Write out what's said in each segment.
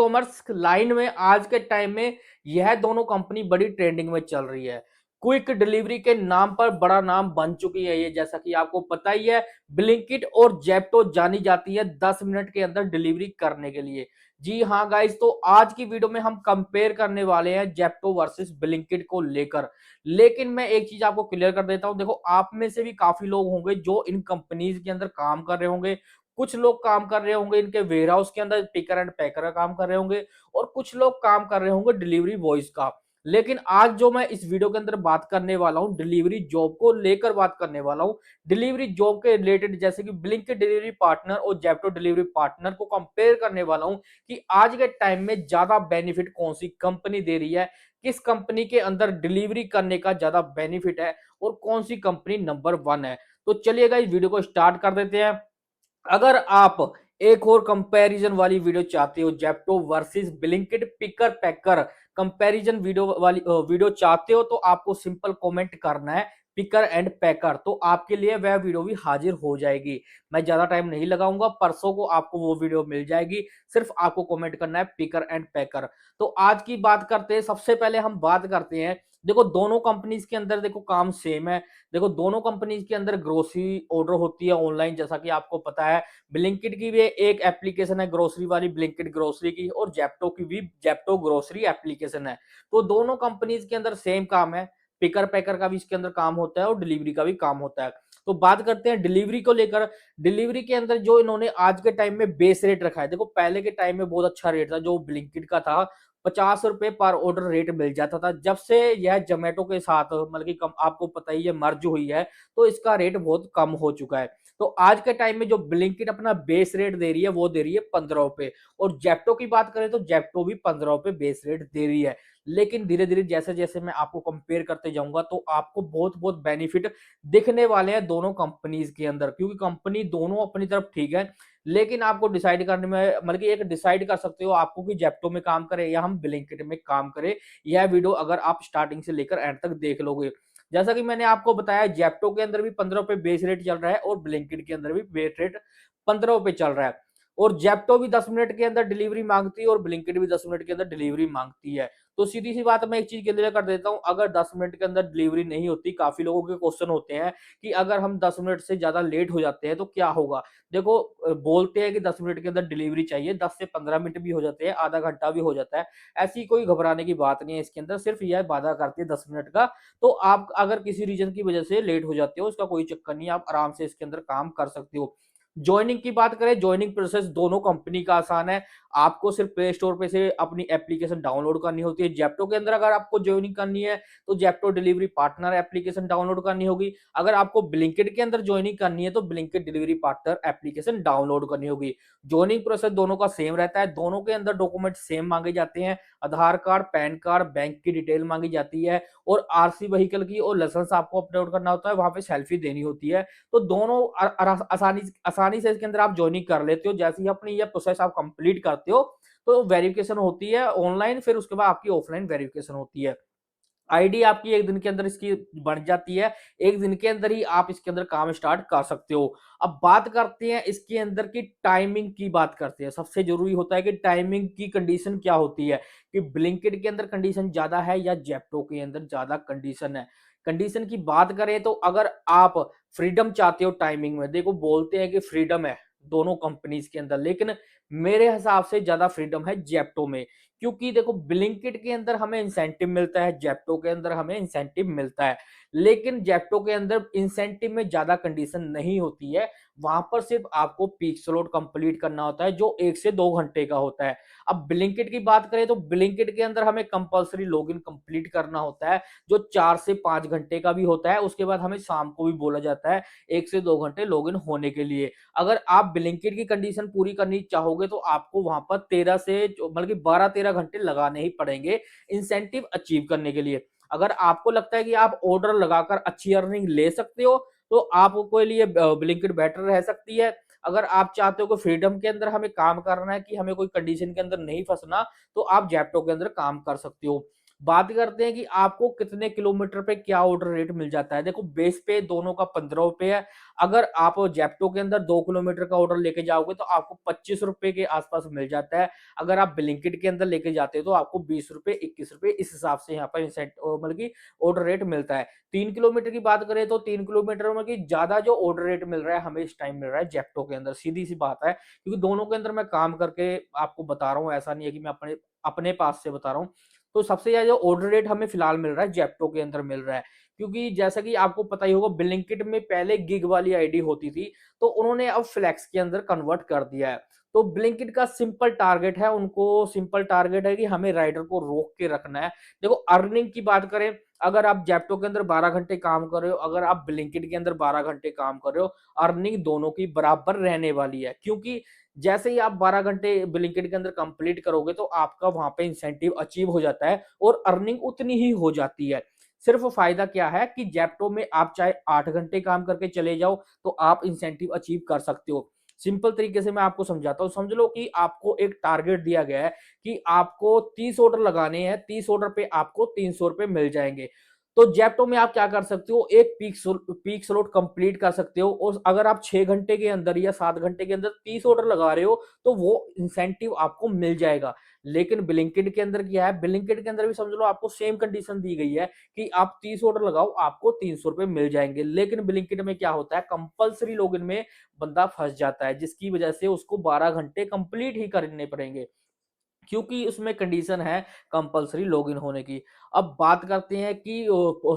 Commerce line में आज के टाइम में यह दोनों कंपनी बड़ी ट्रेंडिंग में चल रही है। क्विक डिलीवरी के नाम पर बड़ा नाम बन चुकी है ये, जैसा कि आपको पता ही है। ब्लिंकिट और जेप्टो जानी जाती है 10 मिनट के अंदर डिलीवरी करने के लिए। जी हाँ गाइस, तो आज की वीडियो में हम कंपेयर करने वाले हैं जेप्टो वर्सेस ब्लिंकिट को लेकर। लेकिन मैं एक चीज आपको क्लियर कर देता हूं, देखो आप में से भी काफी लोग होंगे जो इन कंपनीज के अंदर काम कर रहे होंगे। कुछ लोग काम कर रहे होंगे इनके वेयर हाउस के अंदर, पिकर एंड पैकर का काम कर रहे होंगे, और कुछ लोग काम कर रहे होंगे डिलीवरी बॉयज का। लेकिन आज जो मैं इस वीडियो के अंदर बात करने वाला हूं, डिलीवरी जॉब को लेकर बात करने वाला हूं। डिलीवरी जॉब के रिलेटेड, जैसे कि ब्लिंकिट डिलीवरी पार्टनर और जेप्टो डिलीवरी पार्टनर को कंपेयर करने वाला हूं कि आज के टाइम में ज्यादा बेनिफिट कौन सी कंपनी दे रही है, किस कंपनी के अंदर डिलीवरी करने का ज्यादा बेनिफिट है, और कौन सी कंपनी नंबर 1 है। तो चलिएगा इस वीडियो को स्टार्ट कर देते हैं। अगर आप एक और कंपैरिजन वाली वीडियो चाहते हो, Zepto versus Blinkit picker packer comparison video वाली वीडियो चाहते हो, तो आपको सिंपल कमेंट करना है पिकर एंड पैकर, तो आपके लिए वह वीडियो भी हाजिर हो जाएगी। मैं ज्यादा टाइम नहीं लगाऊंगा, परसों को आपको वो वीडियो मिल जाएगी। सिर्फ आपको कमेंट करना है पिकर एंड पैकर। तो आज की बात करते हैं, सबसे पहले हम बात करते हैं। देखो दोनों कंपनीज के अंदर देखो काम सेम है। देखो दोनों कंपनीज के अंदर ग्रोसरी ऑर्डर होती है ऑनलाइन, जैसा कि आपको पता है। ब्लिंकिट की भी एक एप्लीकेशन है ग्रोसरी वाली, ब्लिंकिट ग्रोसरी की, और जेप्टो की भी जेप्टो ग्रोसरी एप्लीकेशन है। तो दोनों कंपनीज के अंदर सेम काम है। पिकर पैकर का भी इसके अंदर काम होता है और डिलीवरी का भी काम होता है। तो बात करते हैं डिलीवरी को लेकर। डिलीवरी के अंदर जो इन्होंने आज के टाइम में बेस रेट रखा है, देखो पहले के टाइम में बहुत अच्छा रेट था जो ब्लिंकिट का था। 50 रुपए पर ऑर्डर रेट मिल जाता था। जब से यह जोमेटो के साथ मतलब कि कम, आपको पता ही है, मर्ज हुई है, तो इसका रेट बहुत कम हो चुका है। तो आज के टाइम में जो ब्लिंकिट अपना बेस रेट दे रही है वो दे रही है 15 रुपए, और जेप्टो की बात करें तो जेप्टो भी 15 रुपए बेस रेट दे रही है। लेकिन धीरे धीरे जैसे जैसे मैं आपको कंपेयर करते जाऊंगा तो आपको बहुत बहुत बेनिफिट दिखने वाले हैं दोनों कंपनीज के अंदर, क्योंकि कंपनी दोनों अपनी तरफ ठीक है। लेकिन आपको डिसाइड करने में मतलब कि एक डिसाइड कर सकते हो आपको कि जेप्टो में काम करे या हम ब्लिंकिट में काम करें। यह वीडियो अगर आप स्टार्टिंग से लेकर एंड तक देख लोगे, जैसा कि मैंने आपको बताया, जेप्टो के अंदर भी 15 रुपए बेस रेट चल रहा है और ब्लिंकिट के अंदर भी बेस रेट 15 रुपए चल रहा है। और जेप्टो भी 10 मिनट के अंदर डिलीवरी मांगती है और ब्लिंकिट भी 10 मिनट के अंदर डिलीवरी मांगती है। तो सीधी सी बात, मैं एक चीज क्लियर कर देता हूं, अगर 10 मिनट के अंदर डिलीवरी नहीं होती, काफी लोगों के क्वेश्चन होते हैं कि अगर हम 10 मिनट से ज्यादा लेट हो जाते हैं तो क्या होगा। देखो बोलते हैं कि 10 मिनट के अंदर डिलीवरी चाहिए, 10 से 15 मिनट भी हो जाते हैं, आधा घंटा भी हो जाता है। ऐसी कोई घबराने की बात नहीं है इसके अंदर, सिर्फ यह वादा करती है 10 मिनट का। तो आप अगर किसी रीजन की वजह से लेट हो जाते हो, उसका कोई चक्कर नहीं, आप आराम से इसके अंदर काम कर सकते हो। ज्वाइनिंग की बात करें, ज्वाइनिंग प्रोसेस दोनों कंपनी का आसान है। आपको सिर्फ प्ले स्टोर पे से अपनी एप्लीकेशन डाउनलोड करनी होती है। जेप्टो के अंदर अगर आपको ज्वाइनिंग करनी है तो Zepto delivery partner application download करनी होगी। अगर आपको ब्लिंकिट के अंदर ज्वाइनिंग करनी है तो Blinkit delivery partner application download करनी होगी। ज्वाइनिंग प्रोसेस दोनों का सेम रहता है, दोनों के अंदर डॉक्यूमेंट सेम मांगे जाते हैं। आधार कार्ड, पैन कार्ड, बैंक की डिटेल मांगी जाती है, और आरसी व्हीकल की और लाइसेंस आपको अपलोड करना होता है, वहां पे सेल्फी देनी होती है। तो दोनों आसानी आसानी से इसके अंदर आप ज्वाइनिंग कर लेते हो। जैसे ही अपनी ये प्रोसेस आप कंप्लीट करते हो तो वेरिफिकेशन होती है ऑनलाइन, फिर उसके बाद आपकी ऑफलाइन वेरिफिकेशन होती है। आईडी आपकी एक दिन के अंदर इसकी बन जाती है। एक दिन के अंदर ही आप इसके अंदर काम स्टार्ट कर सकते हो। अब बात करते हैं इसके अंदर की टाइमिंग की, बात करते हैं। सबसे जरूरी होता है कि टाइमिंग की कंडीशन क्या होती है, कि ब्लिंकिट के अंदर कंडीशन ज्यादा है या जेप्टो के अंदर ज्यादा कंडीशन है। कंडीशन की बात करें तो अगर आप फ्रीडम चाहते हो टाइमिंग में, देखो बोलते हैं कि फ्रीडम है दोनों कंपनीज के अंदर, लेकिन मेरे हिसाब से ज्यादा फ्रीडम है जेप्टो में। क्योंकि देखो ब्लिंकिट के अंदर हमें इंसेंटिव मिलता है, जेप्टो के अंदर हमें इंसेंटिव मिलता है। लेकिन जेप्टो के अंदर इंसेंटिव में ज्यादा कंडीशन नहीं होती है। वहां पर सिर्फ आपको पीक स्लॉट कंप्लीट करना होता है जो 1 से 2 घंटे का होता है। अब ब्लिंकिट की बात करें तो ब्लिंकिट के अंदर हमें कंपलसरी लॉगिन कंप्लीट करना होता है, जो 4 से 5 घंटे का भी होता है। उसके बाद हमें शाम को भी बोला जाता है 1 से 2 घंटे लॉगिन होने के लिए। अगर आप ब्लिंकिट की कंडीशन पूरी करनी चाहोगे तो आपको वहां पर 13 से बल्कि 12-13 घंटे लगाने ही पड़ेंगे इंसेंटिव अचीव करने के लिए। अगर आपको लगता है कि आप ऑर्डर लगाकर अच्छी अर्निंग ले सकते हो तो आपके लिए ब्लिंकिट बेटर रह सकती है। अगर आप चाहते हो कि फ्रीडम के अंदर हमें काम करना है, कि हमें कोई कंडीशन के अंदर नहीं फंसना, तो आप जेप्टो के अंदर काम कर सकते हो। बात करते हैं कि आपको कितने किलोमीटर पे क्या ऑर्डर रेट मिल जाता है। देखो बेस पे दोनों का 15 रुपए है। अगर आप जेप्टो के अंदर 2 किलोमीटर का ऑर्डर लेके जाओगे तो आपको 25 रुपए के आसपास मिल जाता है। अगर आप ब्लिंकिट के अंदर लेके जाते हो तो आपको 20 रुपए, 21 रुपए इस हिसाब से यहाँ पर मतलब कि ऑर्डर रेट मिलता है। 3 किलोमीटर की बात करें तो 3 किलोमीटर में कि ज्यादा जो ऑर्डर रेट मिल रहा है हमें इस टाइम मिल रहा है जेप्टो के अंदर, सीधी सी बात है। क्योंकि दोनों के अंदर मैं काम करके आपको बता रहा हूँ, ऐसा नहीं है कि मैं अपने अपने पास से बता रहा हूँ। तो सबसे ज्यादा जो ऑर्डर रेट हमें फिलहाल मिल रहा है जेप्टो के अंदर मिल रहा है। क्योंकि जैसा कि आपको पता ही होगा ब्लिंकिट में पहले गिग वाली आईडी होती थी, तो उन्होंने अब फ्लेक्स के अंदर कन्वर्ट कर दिया है। तो ब्लिंकिट का सिंपल टारगेट है, उनको सिंपल टारगेट है कि हमें राइडर को रोक के रखना है। देखो अर्निंग की बात करें, अगर आप जेप्टो के अंदर 12 घंटे काम कर रहे हो, अगर आप ब्लिंकिट के अंदर 12 घंटे काम कर रहे हो, अर्निंग दोनों की बराबर रहने वाली है। क्योंकि जैसे ही आप 12 घंटे ब्लिंकिट के अंदर कंप्लीट करोगे तो आपका वहां पे इंसेंटिव अचीव हो जाता है और अर्निंग उतनी ही हो जाती है। सिर्फ फायदा क्या है कि जेप्टो में आप चाहे 8 घंटे काम करके चले जाओ तो आप इंसेंटिव अचीव कर सकते हो। सिंपल तरीके से मैं आपको समझाता हूँ, समझ लो कि आपको एक टारगेट दिया गया है कि आपको 30 ऑर्डर लगाने हैं, 30 ऑर्डर पे आपको 300 रुपए मिल जाएंगे। तो जेप्टो में आप क्या कर सकते हो, एक पीक स्लॉट कंप्लीट कर सकते हो और अगर आप 6 घंटे के अंदर या 7 घंटे के अंदर 30 ऑर्डर लगा रहे हो तो वो इंसेंटिव आपको मिल जाएगा। लेकिन ब्लिंकिट के अंदर क्या है, ब्लिंकिट के अंदर भी समझ लो आपको सेम कंडीशन दी गई है कि आप 30 ऑर्डर लगाओ आपको 300 रुपए मिल जाएंगे। लेकिन ब्लिंकिट में क्या होता है, कंपलसरी लॉगिन में बंदा फंस जाता है जिसकी वजह से उसको 12 घंटे कंप्लीट ही करने पड़ेंगे, क्योंकि उसमें कंडीशन है कंपलसरी लॉगिन होने की। अब बात करते हैं कि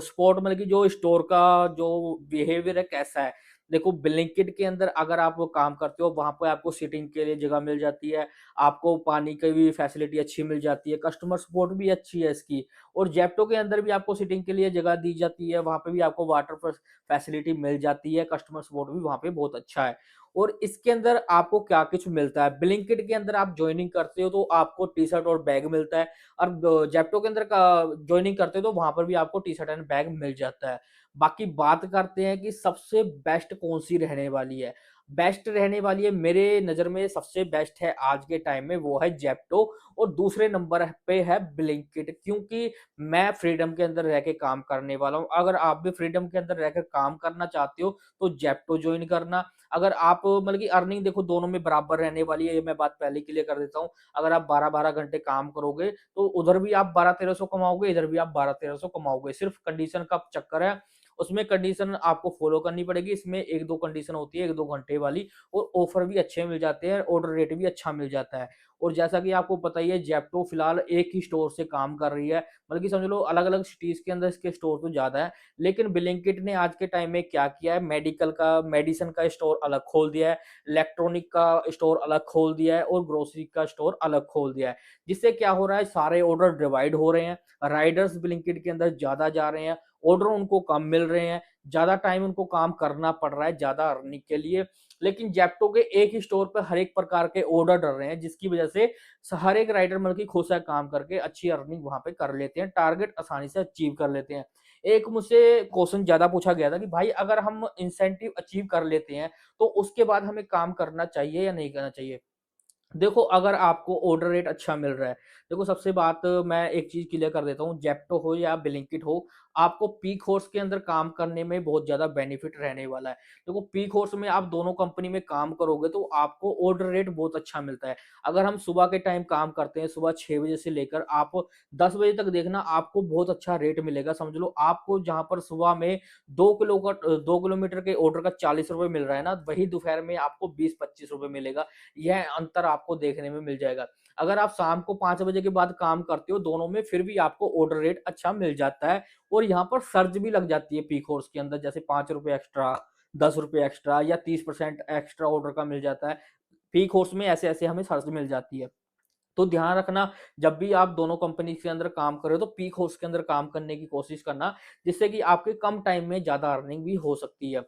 स्पॉट मतलब कि जो स्टोर का जो बिहेवियर है कैसा है। देखो ब्लिंकिट के अंदर अगर आप वो काम करते हो वहां पे आपको सिटिंग के लिए जगह मिल जाती है, आपको पानी की भी फैसिलिटी अच्छी मिल जाती है, कस्टमर सपोर्ट भी अच्छी है इसकी। और जेप्टो के अंदर भी आपको सिटिंग के लिए जगह दी जाती है, वहां पे भी आपको वाटर फैसिलिटी मिल जाती है, कस्टमर सपोर्ट भी वहां पे बहुत अच्छा है। और इसके अंदर आपको क्या कुछ मिलता है, ब्लिंकिट के अंदर आप ज्वाइनिंग करते हो तो आपको टी शर्ट और बैग मिलता है, और जेप्टो के अंदर का ज्वाइनिंग करते हो तो वहां पर भी आपको टी शर्ट एंड बैग मिल जाता है। बाकी बात करते हैं कि सबसे बेस्ट कौन सी रहने वाली है। बेस्ट रहने वाली है मेरे नजर में, सबसे बेस्ट है आज के टाइम में वो है जेप्टो, और दूसरे नंबर पे है ब्लिंकिट। क्योंकि मैं फ्रीडम के अंदर रह के काम करने वाला हूं, अगर आप भी फ्रीडम के अंदर रहकर काम करना चाहते हो तो जेप्टो ज्वाइन करना। अगर आप मतलब कि अर्निंग देखो दोनों में बराबर रहने वाली है, ये मैं बात पहले क्लियर कर देता हूँ। अगर आप 12-12 घंटे काम करोगे तो उधर भी आप 1200-1300 कमाओगे, इधर भी आप 1200-1300 कमाओगे। सिर्फ कंडीशन का चक्कर है, उसमें कंडीशन आपको फॉलो करनी पड़ेगी। इसमें एक दो कंडीशन होती है, 1-2 घंटे वाली, और ऑफर भी अच्छे मिल जाते हैं, ऑर्डर रेट भी अच्छा मिल जाता है। और जैसा कि आपको पता ही है जेप्टो फिलहाल एक ही स्टोर से काम कर रही है, मतलब कि समझ लो अलग अलग सिटीज के अंदर इसके स्टोर तो ज्यादा है। लेकिन ब्लिंकिट ने आज के टाइम में क्या किया है, मेडिकल का मेडिसिन का स्टोर अलग खोल दिया है, इलेक्ट्रॉनिक का स्टोर अलग खोल दिया है और ग्रोसरी का स्टोर अलग खोल दिया है। जिससे क्या हो रहा है, सारे ऑर्डर डिवाइड हो रहे हैं, राइडर्स ब्लिंकिट के अंदर ज्यादा जा रहे हैं, ऑर्डर उनको कम मिल रहे हैं, ज्यादा टाइम उनको काम करना पड़ रहा है ज्यादा अर्निंग के लिए। लेकिन जेप्टो के एक ही स्टोर पर हर एक प्रकार के ऑर्डर डल रहे हैं, जिसकी वजह से हर एक राइडर मतलब की खुश है काम करके अच्छी अर्निंग वहां पे कर लेते हैं, टारगेट आसानी से अचीव कर लेते हैं। एक मुझसे क्वेश्चन ज्यादा पूछा गया था कि भाई अगर हम इंसेंटिव अचीव कर लेते हैं तो उसके बाद हमें काम करना चाहिए या नहीं करना चाहिए। देखो अगर आपको ऑर्डर रेट अच्छा मिल रहा है, देखो सबसे बात मैं एक चीज क्लियर कर देता हूँ, जेप्टो हो या ब्लिंकिट हो, आपको पीक हॉर्स के अंदर काम करने में बहुत ज्यादा बेनिफिट रहने वाला है। देखो पीक हॉर्स में आप दोनों कंपनी में काम करोगे तो आपको ऑर्डर रेट बहुत अच्छा मिलता है। अगर हम सुबह के टाइम काम करते हैं, सुबह 6 बजे से लेकर आप 10 बजे तक, देखना आपको बहुत अच्छा रेट मिलेगा। समझ लो आपको जहां पर सुबह में 2 किलोमीटर के ऑर्डर का 40 रुपए मिल रहा है ना, वही दोपहर में आपको 20-25 रुपए मिलेगा। यह अंतर आपको देखने में मिल जाएगा। अगर आप शाम को 5 बजे के बाद काम करते हो दोनों में, फिर भी आपको ऑर्डर रेट अच्छा मिल जाता है। और यहाँ पर सर्ज भी लग जाती है पीक हॉर्स के अंदर, जैसे 5 रुपए एक्स्ट्रा, 10 रुपए एक्स्ट्रा या 30% एक्स्ट्रा ऑर्डर का मिल जाता है। पीक हॉर्स में ऐसे ऐसे हमें सर्ज मिल जाती है। तो ध्यान रखना, जब भी आप दोनों कंपनी के अंदर काम कर रहे हो तो पीक हॉर्स के अंदर काम करने की कोशिश करना, जिससे कि आपके कम टाइम में ज्यादा अर्निंग भी हो सकती है।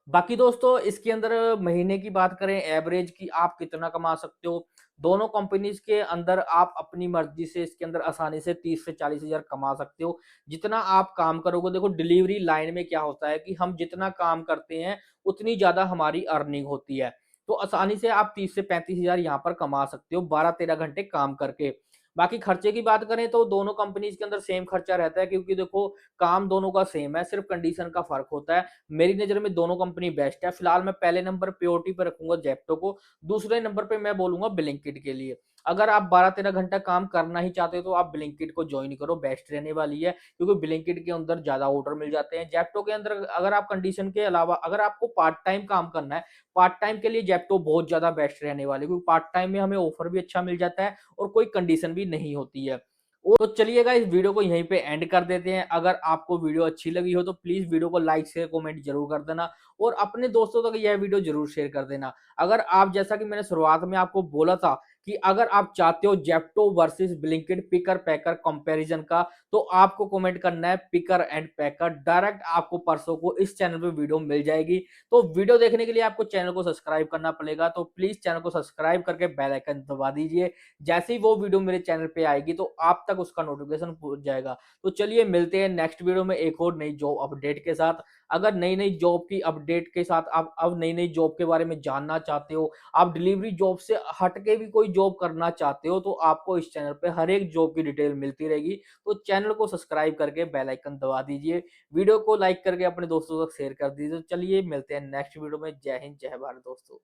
बाकी दोस्तों इसके अंदर महीने की बात करें एवरेज की, आप कितना कमा सकते हो, दोनों कंपनीज के अंदर आप अपनी मर्जी से इसके अंदर आसानी से 30 से 40 हजार कमा सकते हो, जितना आप काम करोगे। देखो डिलीवरी लाइन में क्या होता है कि हम जितना काम करते हैं उतनी ज्यादा हमारी अर्निंग होती है। तो आसानी से आप 30 से 35 हजार यहाँ पर कमा सकते हो 12-13 घंटे काम करके। बाकी खर्चे की बात करें तो दोनों कंपनीज के अंदर सेम खर्चा रहता है, क्योंकि देखो काम दोनों का सेम है, सिर्फ कंडीशन का फर्क होता है। मेरी नज़र में दोनों कंपनी बेस्ट है। फिलहाल मैं पहले नंबर प्रायोरिटी पे रखूंगा जेप्टो को, दूसरे नंबर पे मैं बोलूंगा ब्लिंकिट के लिए। अगर आप 12-13 घंटा काम करना ही चाहते हो तो आप ब्लिंकिट को ज्वाइन करो, बेस्ट रहने वाली है, क्योंकि ब्लिंकिट के अंदर ज्यादा ऑर्डर मिल जाते हैं। जेप्टो के अंदर अगर आप कंडीशन के अलावा अगर आपको पार्ट टाइम काम करना है, पार्ट टाइम के लिए जेप्टो बहुत ज्यादा बेस्ट रहने वाली है, क्योंकि पार्ट टाइम में हमें ऑफर भी अच्छा मिल जाता है और कोई कंडीशन भी नहीं होती है। तो चलिएगा इस वीडियो को यहीं पे एंड कर देते हैं। अगर आपको वीडियो अच्छी लगी हो तो प्लीज वीडियो को लाइक शेयर कमेंट जरूर कर देना, और अपने दोस्तों तक यह वीडियो जरूर शेयर कर देना। अगर आप, जैसा कि मैंने शुरुआत में आपको बोला था कि अगर आप चाहते हो Zepto versus Blinkit picker packer comparison का, तो आपको कमेंट करना है पिकर एंड पैकर, डायरेक्ट आपको परसों को इस चैनल पे वीडियो मिल जाएगी। तो वीडियो देखने के लिए आपको चैनल को सब्सक्राइब करना पड़ेगा, तो प्लीज चैनल को सब्सक्राइब करके बेल आइकन दबा दीजिए। जैसे ही वो वीडियो मेरे चैनल पे आएगी तो आप तक उसका नोटिफिकेशन पहुंच जाएगा। तो चलिए मिलते हैं नेक्स्ट वीडियो में एक और नई जॉब अपडेट के साथ। अगर नई नई जॉब की अपडेट के साथ आप अब नई नई जॉब के बारे में जानना चाहते हो, आप डिलीवरी जॉब से हट के भी कोई जॉब करना चाहते हो, तो आपको इस चैनल पे हर एक जॉब की डिटेल मिलती रहेगी। तो चैनल को सब्सक्राइब करके बेल आइकन दबा दीजिए, वीडियो को लाइक करके अपने दोस्तों तक शेयर कर दीजिए। तो चलिए मिलते हैं नेक्स्ट वीडियो में। जय हिंद जय भारत दोस्तों।